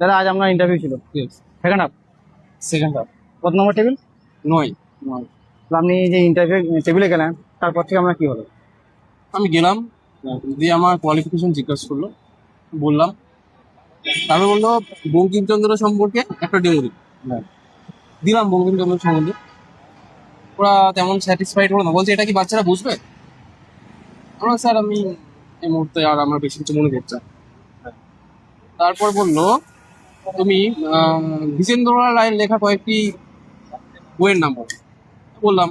দাদা আজ আপনার ইন্টারভিউ ছিল, সেকেন্ড হাফ। Second half. কত নম্বর টেবিল? 9। তো আপনি যে ইন্টারভিউ টেবিলে গেলেন, তারপর থেকে আপনার কি হলো? আমি গেলাম, দিয়ে আমার কোয়ালিফিকেশন জিজ্ঞাসা করলো, বললাম। তারপর বললো বঙ্কিমচন্দ্র সম্পর্কে একটা ডেমো দিলাম। বঙ্কিমচন্দ্র সম্বন্ধে ওরা তেমন স্যাটিসফাইড হলো না, বলছে এটা কি বাচ্চারা বুঝবে? আমরা স্যার আমি এই মুহূর্তে আর আমার বেশি কিছু মনে করছে না। তারপর বললো তুমি দ্বিজেন্দ্রলাল রায়ের লেখা কয়েকটি বইয়ের নাম বলো। বললাম,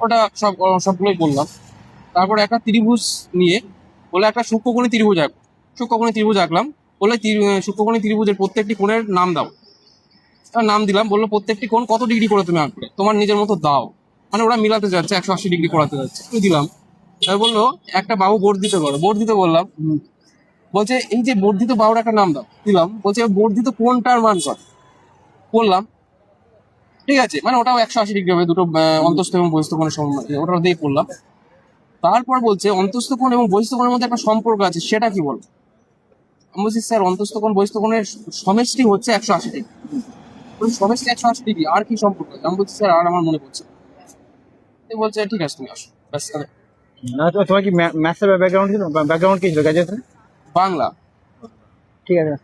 ওটা সবগুলোই বললাম। তারপরে একটা ত্রিভুজ নিয়ে বলে একটা সূক্ষ্মকোণী ত্রিভুজ আঁকবো। সূক্ষ্মকোণী ত্রিভুজ আঁকলাম, বলে সূক্ষ্মকোণী ত্রিভুজের প্রত্যেকটি কোণের নাম দাও। নাম দিলাম, বললো প্রত্যেকটি কোণ কত ডিগ্রি করে তুমি আঁকবে, তোমার নিজের মতো দাও। মানে ওরা মিলাতে যাচ্ছে, 180 ডিগ্রি করাতে যাচ্ছে, আমি দিলাম। তাই বললো একটা বাহু বর্ধিত করো। বর্ধিত বললাম, বলছে এই যে বর্ধিত বাহুর একটা নাম দাও। দিলাম, বলছে বর্ধিত কোণটার মান কত। বললাম ঠিক আছে, মানে ওটাও 180 ডিগ্রি হবে, দুটো অন্তস্থ এবং বহিস্থ কোণের সমান, ওটা দিয়ে করলাম। তারপর বলছে অন্তস্থ কোণ এবং বহিস্থ কোণের মধ্যে একটা সম্পর্ক আছে, সেটা কি বল? আমি বলছি স্যার অন্তস্থ কোণ বহিস্থ কোণের সমষ্টি হচ্ছে 180 ডিগ্রি। সমষ্টি 180 ডিগ্রি, আর কি সম্পর্ক আছে? আমি বলছি স্যার আর আমার মনে পড়ছে না। তো বলছে ঠিক আছে তুমি আসো ব্যাস। না, তোমার কি ম্যাথসের ব্যাকগ্রাউন্ড ছিল? ব্যাকগ্রাউন্ড কি ছিল গ্রাজুয়েশনে? বাংলা। ঠিক আছে।